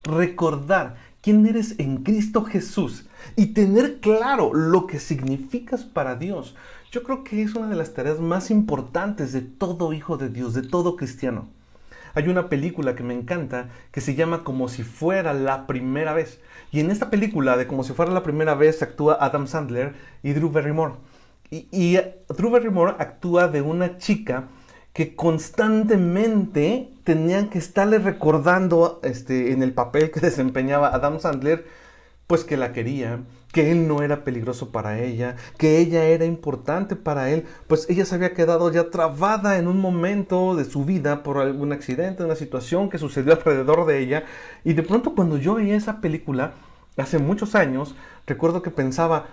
recordar quién eres en Cristo Jesús y tener claro lo que significas para Dios, yo creo que es una de las tareas más importantes de todo hijo de Dios, de todo cristiano. Hay una película que me encanta que se llama Como si fuera la primera vez. Y en esta película de Como si fuera la primera vez actúa Adam Sandler y Drew Barrymore. Y Drew Barrymore actúa de una chica que constantemente tenían que estarle recordando en el papel que desempeñaba Adam Sandler, pues que la quería, que él no era peligroso para ella, que ella era importante para él, pues ella se había quedado ya trabada en un momento de su vida por algún accidente, una situación que sucedió alrededor de ella. Y de pronto cuando yo veía esa película, hace muchos años, recuerdo que pensaba,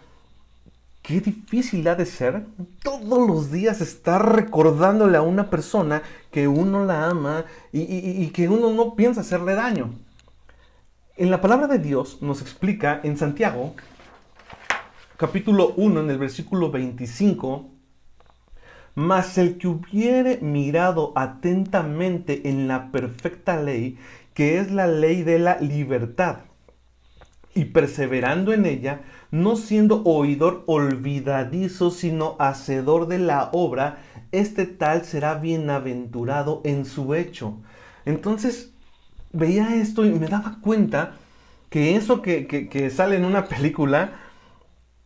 qué difícil ha de ser todos los días estar recordándole a una persona que uno la ama y que uno no piensa hacerle daño. En la palabra de Dios nos explica en Santiago, capítulo 1, en el versículo 25, mas el que hubiere mirado atentamente en la perfecta ley, que es la ley de la libertad, y perseverando en ella, no siendo oidor olvidadizo, sino hacedor de la obra, este tal será bienaventurado en su hecho. Entonces, veía esto y me daba cuenta que eso que sale en una película,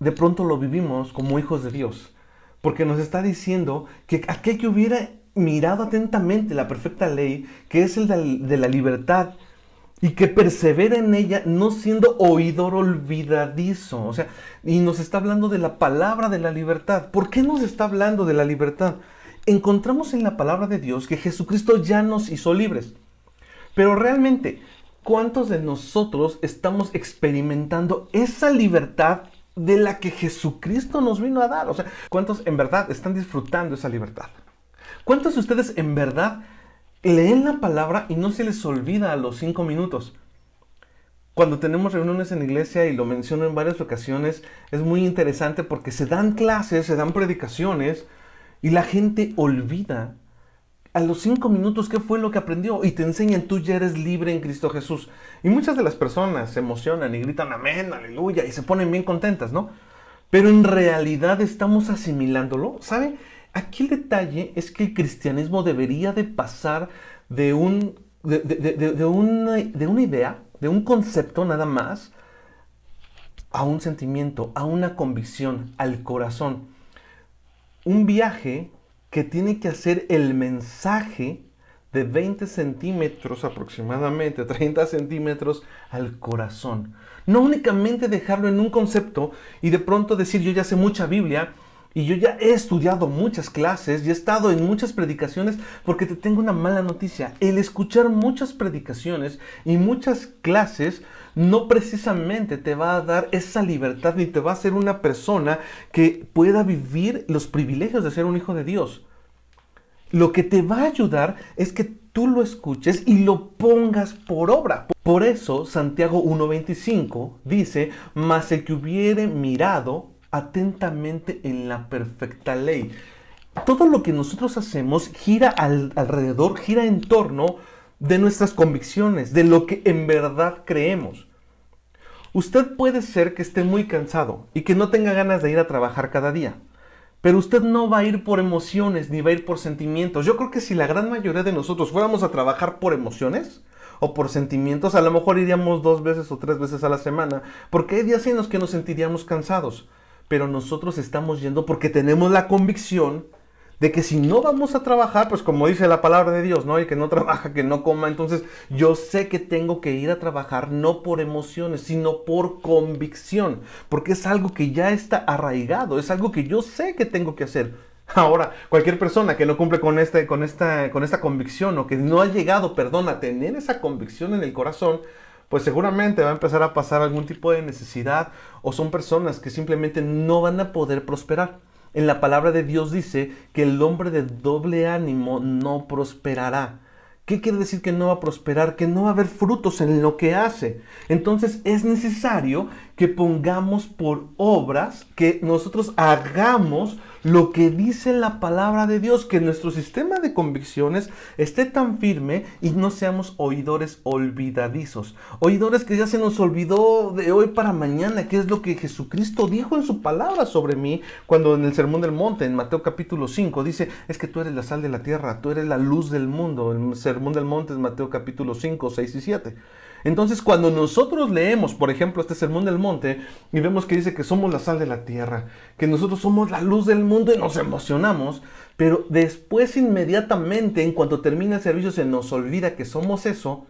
de pronto lo vivimos como hijos de Dios. Porque nos está diciendo que aquel que hubiera mirado atentamente la perfecta ley, que es el de la libertad, y que persevera en ella, no siendo oidor olvidadizo. O sea, y nos está hablando de la palabra de la libertad. ¿Por qué nos está hablando de la libertad? Encontramos en la palabra de Dios que Jesucristo ya nos hizo libres. Pero realmente, ¿cuántos de nosotros estamos experimentando esa libertad de la que Jesucristo nos vino a dar? O sea, ¿cuántos en verdad están disfrutando esa libertad? ¿Cuántos de ustedes en verdad leen la palabra y no se les olvida a los 5 minutos? Cuando tenemos reuniones en iglesia, y lo menciono en varias ocasiones, es muy interesante porque se dan clases, se dan predicaciones y la gente olvida a los 5 minutos qué fue lo que aprendió y te enseñan, tú ya eres libre en Cristo Jesús. Y muchas de las personas se emocionan y gritan amén, aleluya, y se ponen bien contentas, ¿no? Pero en realidad estamos asimilándolo, ¿sabe? Aquí el detalle es que el cristianismo debería de pasar de una idea, de un concepto nada más, a un sentimiento, a una convicción, al corazón. Un viaje que tiene que hacer el mensaje de 20 centímetros aproximadamente, 30 centímetros al corazón. No únicamente dejarlo en un concepto y de pronto decir yo ya sé mucha Biblia y yo ya he estudiado muchas clases y he estado en muchas predicaciones, porque te tengo una mala noticia. El escuchar muchas predicaciones y muchas clases no precisamente te va a dar esa libertad ni te va a hacer una persona que pueda vivir los privilegios de ser un hijo de Dios. Lo que te va a ayudar es que tú lo escuches y lo pongas por obra. Por eso Santiago 1:25 dice, mas el que hubiere mirado atentamente en la perfecta ley. Todo lo que nosotros hacemos gira alrededor, gira en torno de nuestras convicciones, de lo que en verdad creemos. Usted puede ser que esté muy cansado y que no tenga ganas de ir a trabajar cada día. Pero usted no va a ir por emociones ni va a ir por sentimientos. Yo creo que si la gran mayoría de nosotros fuéramos a trabajar por emociones o por sentimientos, a lo mejor iríamos 2 veces o 3 veces a la semana, porque hay días en los que nos sentiríamos cansados. Pero nosotros estamos yendo porque tenemos la convicción de que si no vamos a trabajar, pues como dice la palabra de Dios, ¿no? Y que no trabaja, que no coma. Entonces yo sé que tengo que ir a trabajar no por emociones, sino por convicción, porque es algo que ya está arraigado, es algo que yo sé que tengo que hacer. Ahora, cualquier persona que no cumple con esta convicción, o que no ha llegado, a tener esa convicción en el corazón, pues seguramente va a empezar a pasar algún tipo de necesidad, o son personas que simplemente no van a poder prosperar. En la palabra de Dios dice que el hombre de doble ánimo no prosperará. ¿Qué quiere decir que no va a prosperar? Que no va a haber frutos en lo que hace. Entonces es necesario que pongamos por obras, que nosotros hagamos lo que dice la palabra de Dios, que nuestro sistema de convicciones esté tan firme y no seamos oidores olvidadizos. Oidores que ya se nos olvidó de hoy para mañana, que es lo que Jesucristo dijo en su palabra sobre mí, cuando en el Sermón del Monte, en Mateo capítulo 5, dice, es que tú eres la sal de la tierra, tú eres la luz del mundo. El Sermón del Monte es Mateo capítulo 5, 6 y 7. Entonces, cuando nosotros leemos, por ejemplo, este Sermón del Monte y vemos que dice que somos la sal de la tierra, que nosotros somos la luz del mundo y nos emocionamos, pero después inmediatamente, en cuanto termina el servicio, se nos olvida que somos eso,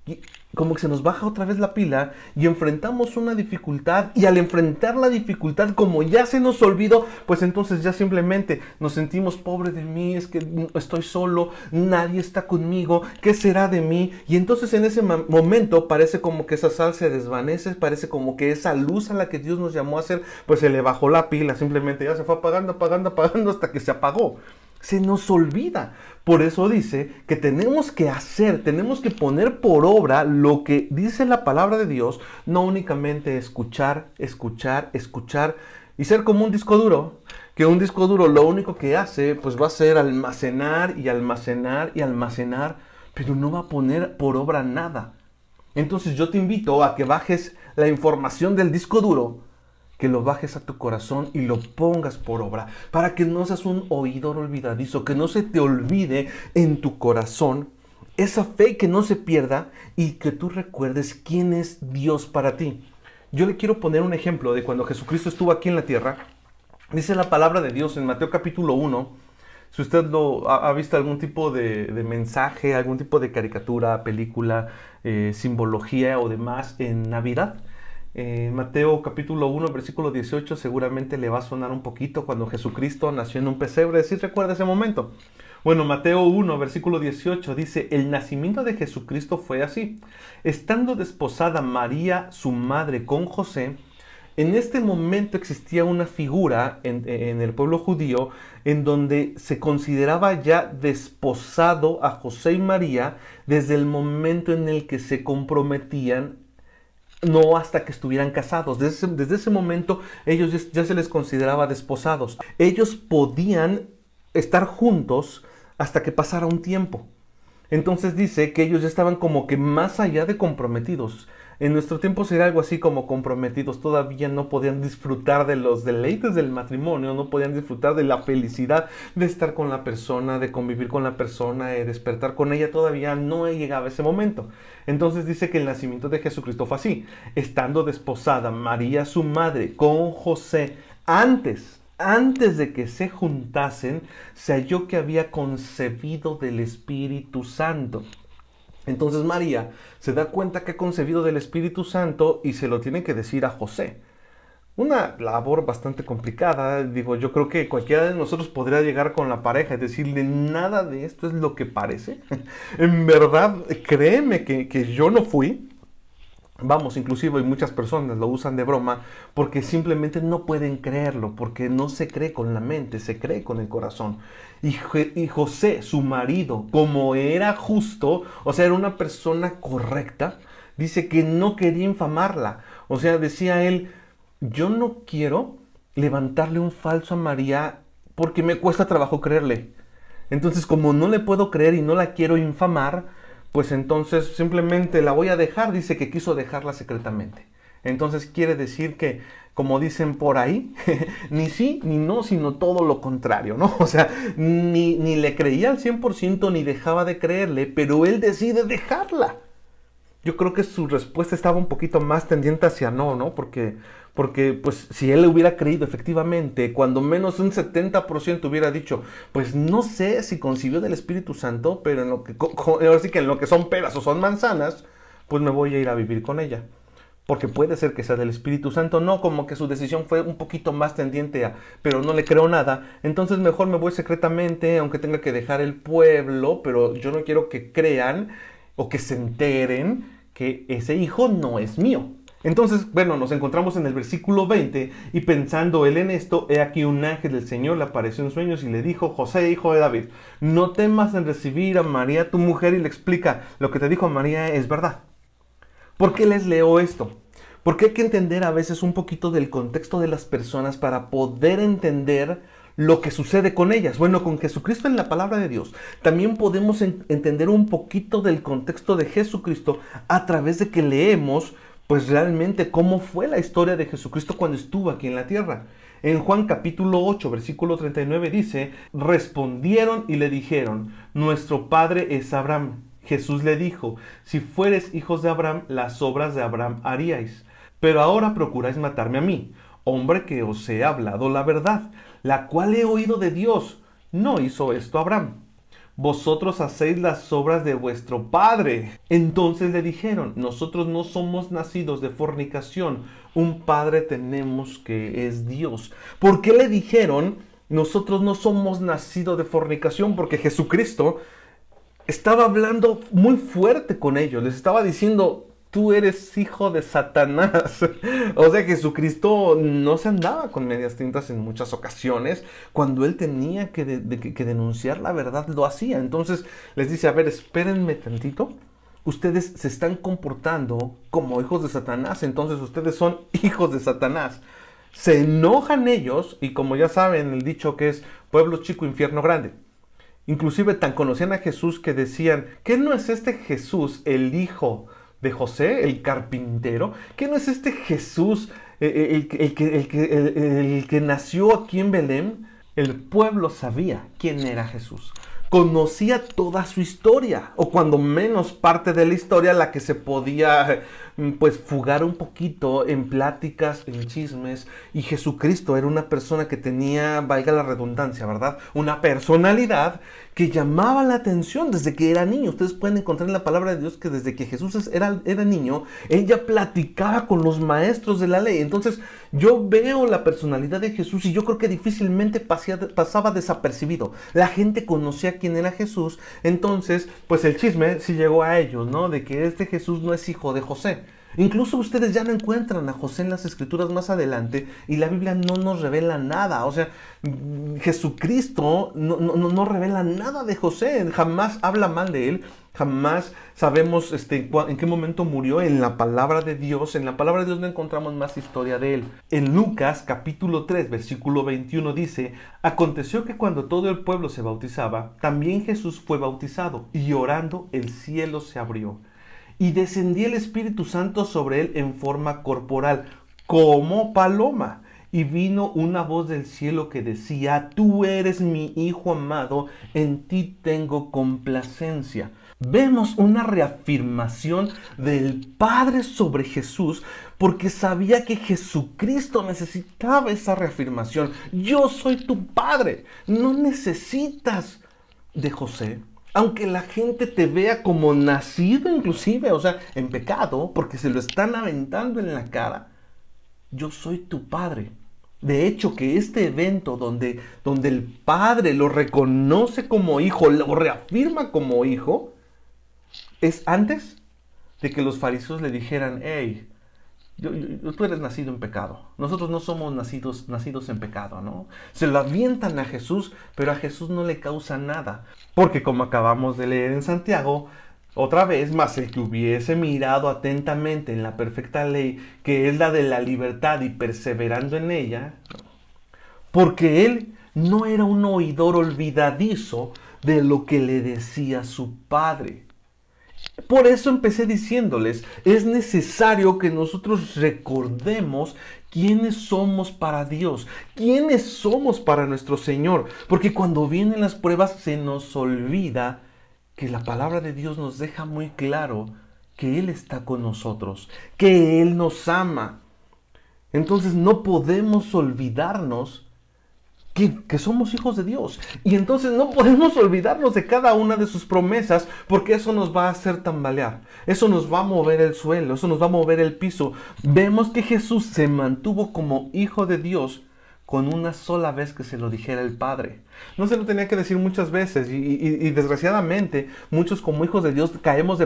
y como que se nos baja otra vez la pila y enfrentamos una dificultad, y al enfrentar la dificultad, como ya se nos olvidó, pues entonces ya simplemente nos sentimos, pobre de mí, es que estoy solo, nadie está conmigo, ¿qué será de mí? Y entonces en ese momento parece como que esa sal se desvanece, parece como que esa luz a la que Dios nos llamó a hacer, pues se le bajó la pila, simplemente ya se fue apagando, apagando, apagando hasta que se apagó. Se nos olvida. Por eso dice que tenemos que hacer, tenemos que poner por obra lo que dice la palabra de Dios, no únicamente escuchar, escuchar, escuchar y ser como un disco duro, que un disco duro lo único que hace pues va a ser almacenar y almacenar y almacenar, pero no va a poner por obra nada. Entonces yo te invito a que bajes la información del disco duro, que lo bajes a tu corazón y lo pongas por obra, para que no seas un oidor olvidadizo, que no se te olvide en tu corazón esa fe, que no se pierda y que tú recuerdes quién es Dios para ti. Yo le quiero poner un ejemplo de cuando Jesucristo estuvo aquí en la tierra. Dice la palabra de Dios en Mateo capítulo 1, si usted ha visto algún tipo de mensaje, algún tipo de caricatura, película, simbología o demás en Navidad, Mateo capítulo 1, versículo 18, seguramente le va a sonar un poquito cuando Jesucristo nació en un pesebre. ¿Sí recuerda ese momento? Bueno, Mateo 1, versículo 18 dice, el nacimiento de Jesucristo fue así. Estando desposada María, su madre, con José, en este momento existía una figura en el pueblo judío en donde se consideraba ya desposado a José y María desde el momento en el que se comprometían, no hasta que estuvieran casados. Desde ese momento ellos ya se les consideraba desposados. Ellos podían estar juntos hasta que pasara un tiempo. Entonces dice que ellos ya estaban como que más allá de comprometidos. En nuestro tiempo sería algo así como comprometidos. Todavía no podían disfrutar de los deleites del matrimonio, no podían disfrutar de la felicidad de estar con la persona, de convivir con la persona, de despertar con ella. Todavía no llegaba ese momento. Entonces dice que el nacimiento de Jesucristo fue así. Estando desposada María, su madre, con José, antes de que se juntasen, se halló que había concebido del Espíritu Santo. Entonces María se da cuenta que ha concebido del Espíritu Santo y se lo tiene que decir a José. Una labor bastante complicada. Digo, yo creo que cualquiera de nosotros podría llegar con la pareja y decirle, nada de esto es lo que parece. En verdad, créeme que yo no fui. Vamos, inclusive muchas personas lo usan de broma porque simplemente no pueden creerlo, porque no se cree con la mente, se cree con el corazón. Y José, su marido, como era justo, o sea, era una persona correcta, dice que no quería infamarla. O sea, decía él, yo no quiero levantarle un falso a María porque me cuesta trabajo creerle. Entonces, como no le puedo creer y no la quiero infamar, pues entonces simplemente la voy a dejar. Dice que quiso dejarla secretamente. Entonces quiere decir que, como dicen por ahí, ni sí ni no, sino todo lo contrario, ¿no? O sea, ni le creía al 100% ni dejaba de creerle, pero él decide dejarla. Yo creo que su respuesta estaba un poquito más tendiente hacia no, porque pues si él le hubiera creído efectivamente, cuando menos un 70% hubiera dicho, pues no sé si concibió del Espíritu Santo, pero en lo que, ahora sí que en lo que son peras o son manzanas, pues me voy a ir a vivir con ella. Porque puede ser que sea del Espíritu Santo, no, como que su decisión fue un poquito más tendiente a, pero no le creo nada, entonces mejor me voy secretamente, aunque tenga que dejar el pueblo, pero yo no quiero que crean o que se enteren que ese hijo no es mío. Entonces, bueno, nos encontramos en el versículo 20 y pensando él en esto, he aquí un ángel del Señor le apareció en sueños y le dijo, José, hijo de David, no temas en recibir a María tu mujer, y le explica, lo que te dijo María es verdad. ¿Por qué les leo esto? Porque hay que entender a veces un poquito del contexto de las personas para poder entender lo que sucede con ellas. Bueno, con Jesucristo en la palabra de Dios, también podemos entender un poquito del contexto de Jesucristo a través de que leemos, pues realmente cómo fue la historia de Jesucristo cuando estuvo aquí en la tierra. En Juan capítulo 8, versículo 39 dice, respondieron y le dijeron, nuestro padre es Abraham. Jesús le dijo, si fueres hijos de Abraham, las obras de Abraham haríais. Pero ahora procuráis matarme a mí, hombre que os he hablado la verdad, la cual he oído de Dios. No hizo esto Abraham. Vosotros hacéis las obras de vuestro padre. Entonces le dijeron, nosotros no somos nacidos de fornicación, un padre tenemos que es Dios. ¿Por qué le dijeron, nosotros no somos nacidos de fornicación? Porque Jesucristo estaba hablando muy fuerte con ellos, les estaba diciendo, tú eres hijo de Satanás. O sea, Jesucristo no se andaba con medias tintas en muchas ocasiones. Cuando él tenía que denunciar la verdad, lo hacía. Entonces les dice, a ver, espérenme tantito. Ustedes se están comportando como hijos de Satanás, entonces ustedes son hijos de Satanás. Se enojan ellos, y como ya saben el dicho que es pueblo chico, infierno grande. Inclusive tan conocían a Jesús que decían, ¿qué no es este Jesús el hijo de José, el carpintero? ¿Qué no es este Jesús el que nació aquí en Belén? El pueblo sabía quién era Jesús. Conocía toda su historia, o cuando menos parte de la historia, la que se podía pues fugar un poquito en pláticas, en chismes. Y Jesucristo era una persona que tenía, valga la redundancia, ¿verdad? Una personalidad que llamaba la atención desde que era niño. Ustedes pueden encontrar en la palabra de Dios que desde que Jesús era niño, él ya platicaba con los maestros de la ley. Entonces yo veo la personalidad de Jesús y yo creo que difícilmente pasaba desapercibido. La gente conocía quién era Jesús. Entonces pues el chisme sí llegó a ellos, ¿no? De que este Jesús no es hijo de José. Incluso ustedes ya no encuentran a José en las escrituras más adelante y la Biblia no nos revela nada. O sea, Jesucristo no revela nada de José, jamás habla mal de él, jamás sabemos en qué momento murió. En la palabra de Dios no encontramos más historia de él. En Lucas capítulo 3 versículo 21 dice, aconteció que cuando todo el pueblo se bautizaba, también Jesús fue bautizado y orando el cielo se abrió. Y descendía el Espíritu Santo sobre él en forma corporal, como paloma. Y vino una voz del cielo que decía, tú eres mi Hijo amado, en ti tengo complacencia. Vemos una reafirmación del Padre sobre Jesús, porque sabía que Jesucristo necesitaba esa reafirmación. Yo soy tu Padre, no necesitas de José. Aunque la gente te vea como nacido inclusive, o sea, en pecado, porque se lo están aventando en la cara, yo soy tu Padre. De hecho, que este evento donde el Padre lo reconoce como hijo, lo reafirma como hijo, es antes de que los fariseos le dijeran, hey, tú eres nacido en pecado. Nosotros no somos nacidos en pecado, ¿no? Se lo avientan a Jesús, pero a Jesús no le causa nada. Porque como acabamos de leer en Santiago, otra vez, más el que hubiese mirado atentamente en la perfecta ley, que es la de la libertad y perseverando en ella, porque él no era un oidor olvidadizo de lo que le decía su padre. Por eso empecé diciéndoles, es necesario que nosotros recordemos quiénes somos para Dios, quiénes somos para nuestro Señor, porque cuando vienen las pruebas se nos olvida que la palabra de Dios nos deja muy claro que Él está con nosotros, que Él nos ama. Entonces no podemos olvidarnos que somos hijos de Dios. Y entonces no podemos olvidarnos de cada una de sus promesas, porque eso nos va a hacer tambalear. Eso nos va a mover el suelo, eso nos va a mover el piso. Vemos que Jesús se mantuvo como hijo de Dios con una sola vez que se lo dijera el Padre. No se lo tenía que decir muchas veces y desgraciadamente muchos como hijos de Dios caemos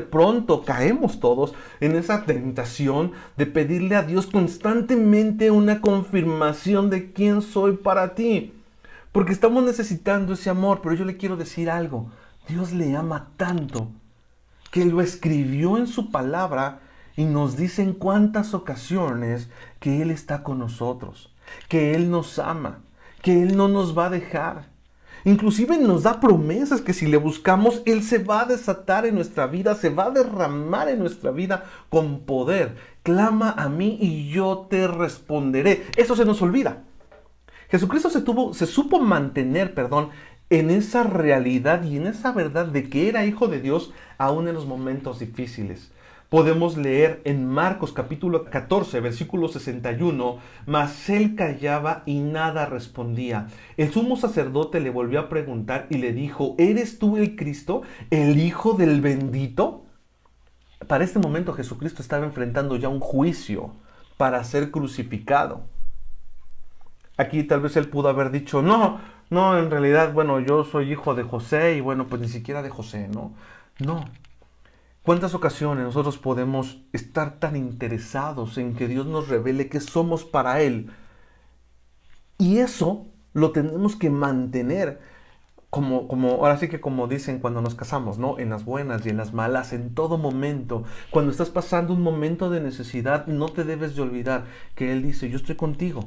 todos en esa tentación de pedirle a Dios constantemente una confirmación de quién soy para ti. Porque estamos necesitando ese amor, pero yo le quiero decir algo. Dios le ama tanto que lo escribió en su palabra y nos dice en cuántas ocasiones que Él está con nosotros, que Él nos ama, que Él no nos va a dejar. Inclusive nos da promesas que si le buscamos, Él se va a desatar en nuestra vida, se va a derramar en nuestra vida con poder. Clama a mí y yo te responderé. Eso se nos olvida. Jesucristo se supo mantener, en esa realidad y en esa verdad de que era hijo de Dios aún en los momentos difíciles. Podemos leer en Marcos capítulo 14, versículo 61, mas él callaba y nada respondía. El sumo sacerdote le volvió a preguntar y le dijo, ¿eres tú el Cristo, el Hijo del Bendito? Para este momento Jesucristo estaba enfrentando ya un juicio para ser crucificado. Aquí tal vez él pudo haber dicho, no, en realidad, yo soy hijo de José y pues ni siquiera de José, ¿no? No. ¿Cuántas ocasiones nosotros podemos estar tan interesados en que Dios nos revele que somos para Él? Y eso lo tenemos que mantener ahora sí que como dicen cuando nos casamos, ¿no? En las buenas y en las malas, en todo momento. Cuando estás pasando un momento de necesidad, no te debes de olvidar que Él dice, yo estoy contigo.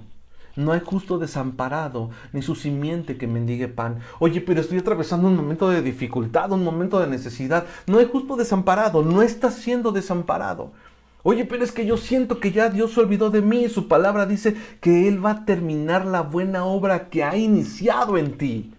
No hay justo desamparado, ni su simiente que mendigue pan. Oye, pero estoy atravesando un momento de dificultad, un momento de necesidad. No hay justo desamparado, no estás siendo desamparado. Oye, pero es que yo siento que ya Dios se olvidó de mí. Su palabra dice que Él va a terminar la buena obra que ha iniciado en ti.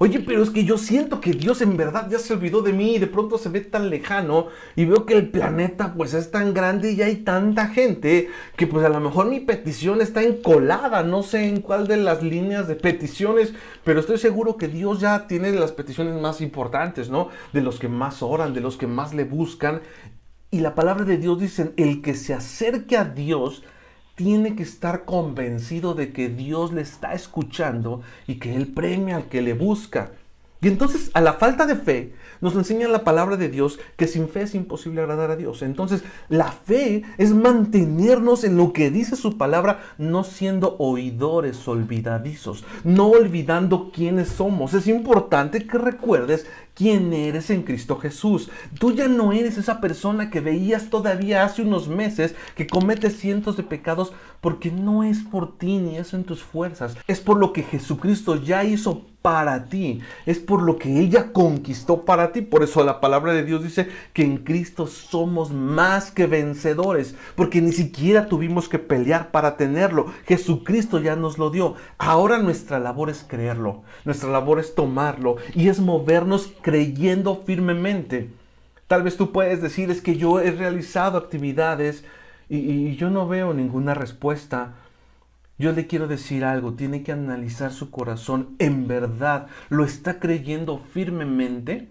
Oye, pero es que yo siento que Dios en verdad ya se olvidó de mí y de pronto se ve tan lejano y veo que el planeta es tan grande y hay tanta gente que a lo mejor mi petición está encolada, no sé en cuál de las líneas de peticiones, pero estoy seguro que Dios ya tiene las peticiones más importantes, ¿no? De los que más oran, de los que más le buscan. Y la palabra de Dios dice, el que se acerque a Dios tiene que estar convencido de que Dios le está escuchando y que Él premia al que le busca. Y entonces, a la falta de fe, nos enseña la palabra de Dios que sin fe es imposible agradar a Dios. Entonces, la fe es mantenernos en lo que dice su palabra, no siendo oidores olvidadizos, no olvidando quiénes somos. Es importante que recuerdes quién eres en Cristo Jesús. Tú ya no eres esa persona que veías todavía hace unos meses que comete cientos de pecados, porque no es por ti ni es en tus fuerzas. Es por lo que Jesucristo ya hizo para ti. Es por lo que Él ya conquistó para ti. Por eso la palabra de Dios dice que en Cristo somos más que vencedores, porque ni siquiera tuvimos que pelear para tenerlo. Jesucristo ya nos lo dio. Ahora nuestra labor es creerlo. Nuestra labor es tomarlo y es movernos creyendo firmemente. Tal vez tú puedes decir, es que yo he realizado actividades y yo no veo ninguna respuesta. Yo le quiero decir algo, tiene que analizar su corazón. ¿En verdad lo está creyendo firmemente?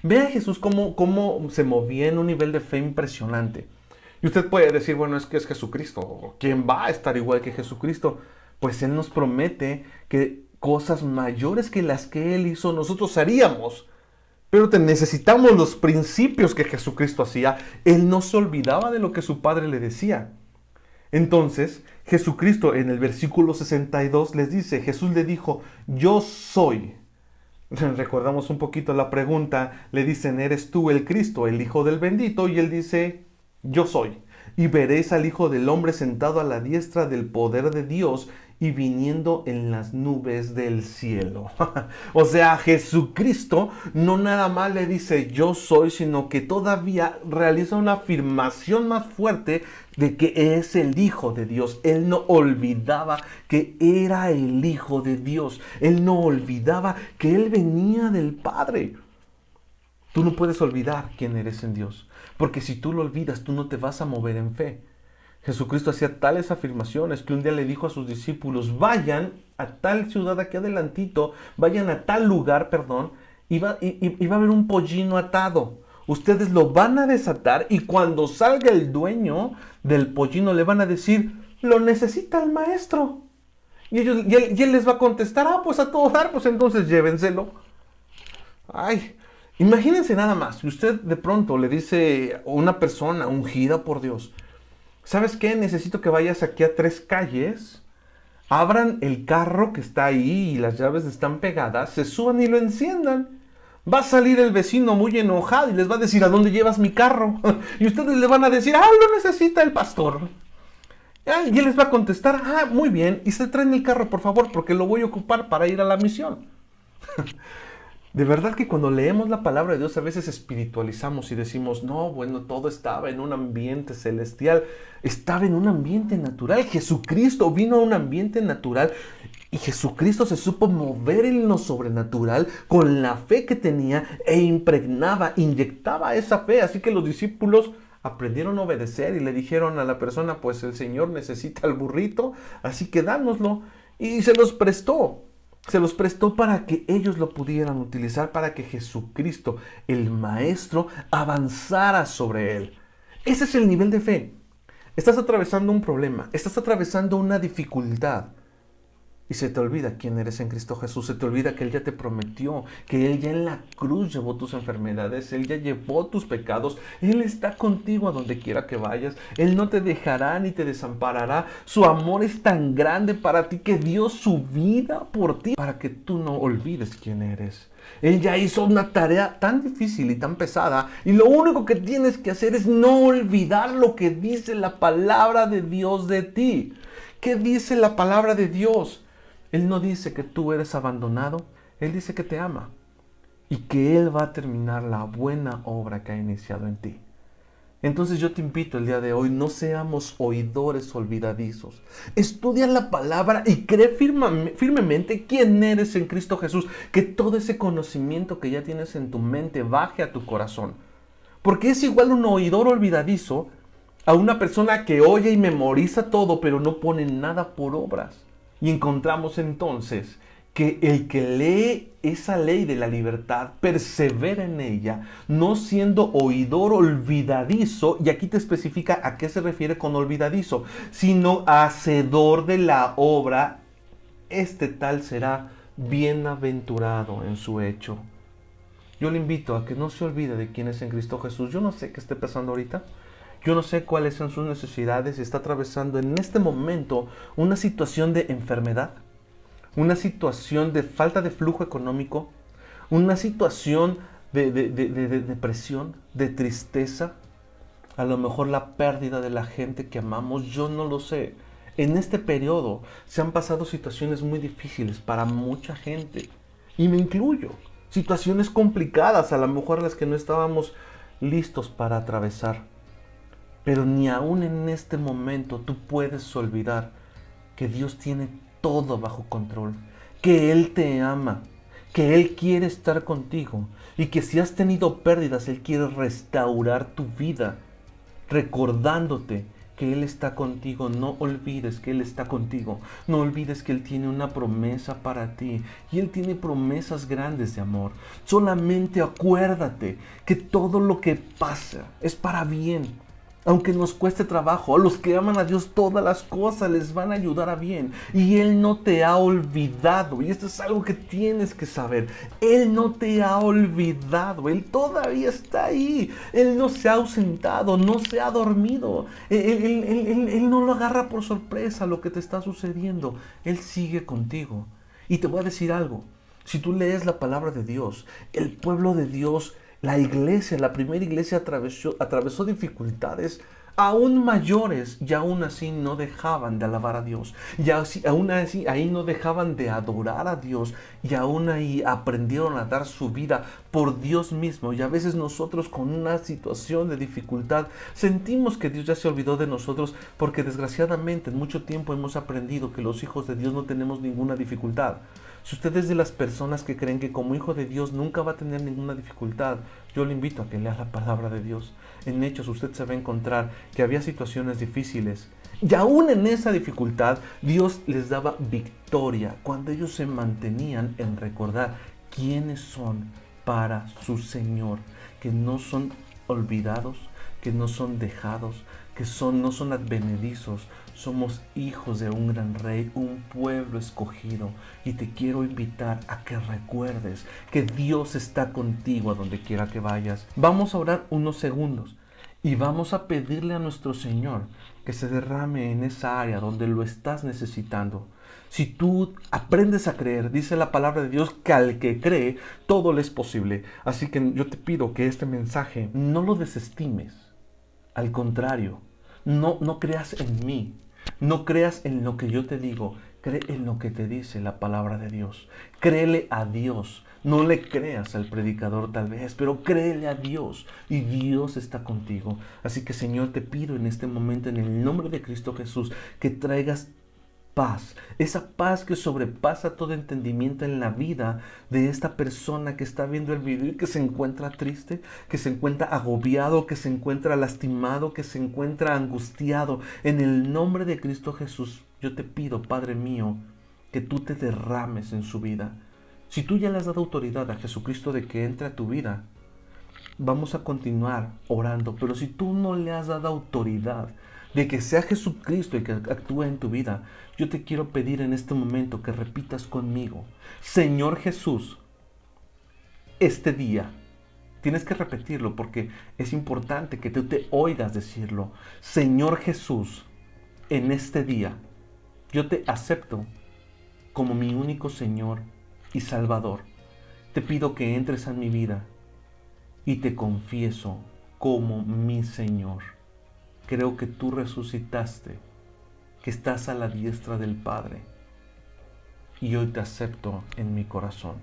Ve a Jesús cómo se movía en un nivel de fe impresionante. Y usted puede decir, es que es Jesucristo. ¿Quién va a estar igual que Jesucristo? Pues Él nos promete que cosas mayores que las que Él hizo nosotros haríamos. Pero necesitamos los principios que Jesucristo hacía. Él no se olvidaba de lo que su Padre le decía. Entonces, Jesucristo en el versículo 62 les dice, Jesús le dijo, yo soy. Recordamos un poquito la pregunta, le dicen, ¿eres tú el Cristo, el Hijo del Bendito? Y Él dice, yo soy. Y veréis al Hijo del Hombre sentado a la diestra del poder de Dios y viniendo en las nubes del cielo. O sea, Jesucristo no nada más le dice yo soy, sino que todavía realiza una afirmación más fuerte de que es el Hijo de Dios. Él no olvidaba que era el Hijo de Dios. Él no olvidaba que Él venía del Padre. Tú no puedes olvidar quién eres en Dios, porque si tú lo olvidas, tú no te vas a mover en fe. Jesucristo hacía tales afirmaciones que un día le dijo a sus discípulos, vayan a tal ciudad aquí adelantito, vayan a tal lugar, y va a haber un pollino atado. Ustedes lo van a desatar y cuando salga el dueño del pollino le van a decir, lo necesita el maestro. Y él les va a contestar, pues a todo dar, pues entonces llévenselo. Ay, imagínense nada más, si usted de pronto le dice a una persona ungida por Dios, ¿sabes qué? Necesito que vayas aquí a 3 calles, abran el carro que está ahí y las llaves están pegadas, se suban y lo enciendan. Va a salir el vecino muy enojado y les va a decir: ¿a dónde llevas mi carro? Y ustedes le van a decir: lo necesita el pastor. Y él les va a contestar: muy bien, y se traen el carro, por favor, porque lo voy a ocupar para ir a la misión. De verdad que cuando leemos la palabra de Dios a veces espiritualizamos y decimos: no, bueno, todo estaba en un ambiente celestial, estaba en un ambiente natural. Jesucristo vino a un ambiente natural y Jesucristo se supo mover en lo sobrenatural con la fe que tenía e inyectaba esa fe. Así que los discípulos aprendieron a obedecer y le dijeron a la persona: pues el Señor necesita el burrito, así que dánoslo. Y se los prestó. Se los prestó para que ellos lo pudieran utilizar, para que Jesucristo, el Maestro, avanzara sobre él. Ese es el nivel de fe. Estás atravesando un problema, estás atravesando una dificultad. Y se te olvida quién eres en Cristo Jesús, se te olvida que Él ya te prometió, que Él ya en la cruz llevó tus enfermedades, Él ya llevó tus pecados, Él está contigo a donde quiera que vayas, Él no te dejará ni te desamparará. Su amor es tan grande para ti que dio su vida por ti, para que tú no olvides quién eres. Él ya hizo una tarea tan difícil y tan pesada, y lo único que tienes que hacer es no olvidar lo que dice la palabra de Dios de ti. ¿Qué dice la palabra de Dios? Él no dice que tú eres abandonado, Él dice que te ama y que Él va a terminar la buena obra que ha iniciado en ti. Entonces yo te invito el día de hoy: no seamos oidores olvidadizos. Estudia la palabra y cree firmemente quién eres en Cristo Jesús. Que todo ese conocimiento que ya tienes en tu mente baje a tu corazón. Porque es igual un oidor olvidadizo a una persona que oye y memoriza todo, pero no pone nada por obras. Y encontramos entonces que el que lee esa ley de la libertad persevera en ella, no siendo oidor olvidadizo, y aquí te especifica a qué se refiere con olvidadizo, sino hacedor de la obra. Este tal será bienaventurado en su hecho. Yo le invito a que no se olvide de quién es en Cristo Jesús. Yo no sé qué esté pasando ahorita. Yo no sé cuáles son sus necesidades. Está atravesando en este momento una situación de enfermedad, una situación de falta de flujo económico, una situación de depresión, de tristeza, a lo mejor la pérdida de la gente que amamos. Yo no lo sé. En este periodo se han pasado situaciones muy difíciles para mucha gente, y me incluyo. Situaciones complicadas, a lo mejor las que no estábamos listos para atravesar. Pero ni aún en este momento tú puedes olvidar que Dios tiene todo bajo control, que Él te ama, que Él quiere estar contigo y que si has tenido pérdidas, Él quiere restaurar tu vida, recordándote que Él está contigo. No olvides que Él está contigo. No olvides que Él tiene una promesa para ti. Y Él tiene promesas grandes de amor. Solamente acuérdate que todo lo que pasa es para bien. Aunque nos cueste trabajo, a los que aman a Dios todas las cosas les van a ayudar a bien. Y Él no te ha olvidado. Y esto es algo que tienes que saber. Él no te ha olvidado. Él todavía está ahí. Él no se ha ausentado, no se ha dormido. Él no lo agarra por sorpresa lo que te está sucediendo. Él sigue contigo. Y te voy a decir algo. Si tú lees la palabra de Dios, el pueblo de Dios, la iglesia, la primera iglesia atravesó dificultades aún mayores, y aún así no dejaban de alabar a Dios, y aún así ahí no dejaban de adorar a Dios, y aún ahí aprendieron a dar su vida por Dios mismo. Y a veces nosotros, con una situación de dificultad, sentimos que Dios ya se olvidó de nosotros, porque desgraciadamente en mucho tiempo hemos aprendido que los hijos de Dios no tenemos ninguna dificultad. Si usted es de las personas que creen que como hijo de Dios nunca va a tener ninguna dificultad, yo le invito a que lea la palabra de Dios. En Hechos usted se va a encontrar que había situaciones difíciles, y aún en esa dificultad Dios les daba victoria cuando ellos se mantenían en recordar quiénes son para su Señor, que no son olvidados, que no son dejados, que no son advenedizos. Somos hijos de un gran rey, un pueblo escogido. Y te quiero invitar a que recuerdes que Dios está contigo a donde quiera que vayas. Vamos a orar unos segundos Y vamos a pedirle a nuestro Señor que se derrame en esa área donde lo estás necesitando. Si tú aprendes a creer, dice la palabra de Dios que al que cree, todo le es posible. Así que yo te pido que este mensaje no lo desestimes. Al contrario, no creas en mí, no creas en lo que yo te digo, cree en lo que te dice la palabra de Dios. Créele a Dios, no le creas al predicador tal vez, pero créele a Dios y Dios está contigo. Así que Señor, te pido en este momento en el nombre de Cristo Jesús que traigas paz, esa paz que sobrepasa todo entendimiento en la vida de esta persona que está viendo el video y que se encuentra triste, que se encuentra agobiado, que se encuentra lastimado, que se encuentra angustiado. En el nombre de Cristo Jesús, yo te pido, Padre mío, que tú te derrames en su vida. Si tú ya le has dado autoridad a Jesucristo de que entre a tu vida, vamos a continuar orando, pero si tú no le has dado autoridad de que sea Jesucristo el que actúe en tu vida, yo te quiero pedir en este momento que repitas conmigo: Señor Jesús, este día, tienes que repetirlo porque es importante que tú te oigas decirlo. Señor Jesús, en este día, yo te acepto como mi único Señor y Salvador. Te pido que entres en mi vida y te confieso como mi Señor. Creo que tú resucitaste, que estás a la diestra del Padre, y hoy te acepto en mi corazón.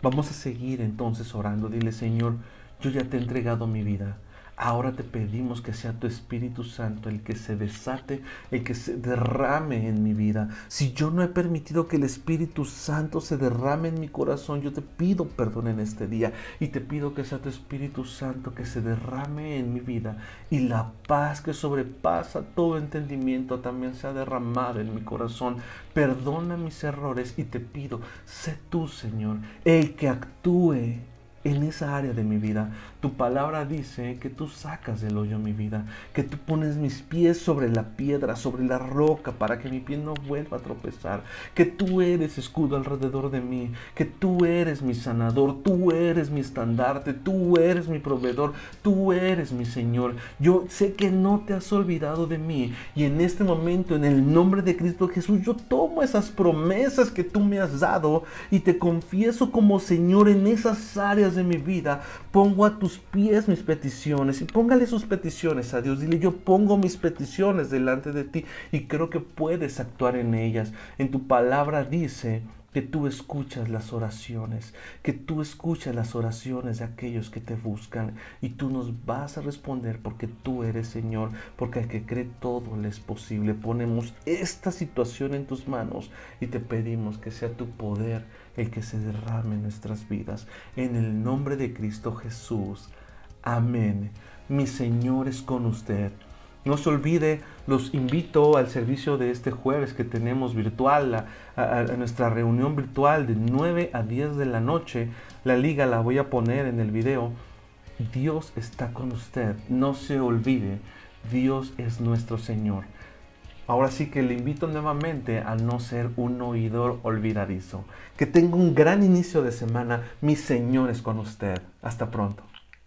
Vamos a seguir entonces orando. Dile: Señor, yo ya te he entregado mi vida. Ahora te pedimos que sea tu Espíritu Santo el que se desate, el que se derrame en mi vida. Si yo no he permitido que el Espíritu Santo se derrame en mi corazón, yo te pido perdón en este día y te pido que sea tu Espíritu Santo que se derrame en mi vida y la paz que sobrepasa todo entendimiento también sea derramada en mi corazón. Perdona mis errores y te pido, sé tú, Señor, el que actúe en esa área de mi vida. Tu palabra dice que tú sacas del hoyo mi vida, que tú pones mis pies sobre la piedra, sobre la roca, para que mi pie no vuelva a tropezar, que tú eres escudo alrededor de mí, que tú eres mi sanador, tú eres mi estandarte, tú eres mi proveedor, tú eres mi Señor. Yo sé que no te has olvidado de mí y en este momento, en el nombre de Cristo Jesús, yo tomo esas promesas que tú me has dado y te confieso como Señor en esas áreas de mi vida. Pongo a tus pies mis peticiones y póngale sus peticiones a Dios. Dile: yo pongo mis peticiones delante de ti y creo que puedes actuar en ellas. En tu palabra dice que tú escuchas las oraciones, que tú escuchas las oraciones de aquellos que te buscan y tú nos vas a responder porque tú eres Señor, porque al que cree todo le es posible. Ponemos esta situación en tus manos y te pedimos que sea tu poder el que se derrame en nuestras vidas. En el nombre de Cristo Jesús. Amén. Mi Señor es con usted. No se olvide, los invito al servicio de este jueves que tenemos virtual, a nuestra reunión virtual de 9 a 10 de la noche. La liga la voy a poner en el video. Dios está con usted. No se olvide, Dios es nuestro Señor. Ahora sí que le invito nuevamente a no ser un oidor olvidadizo. Que tenga un gran inicio de semana. Mi Señor es con usted. Hasta pronto.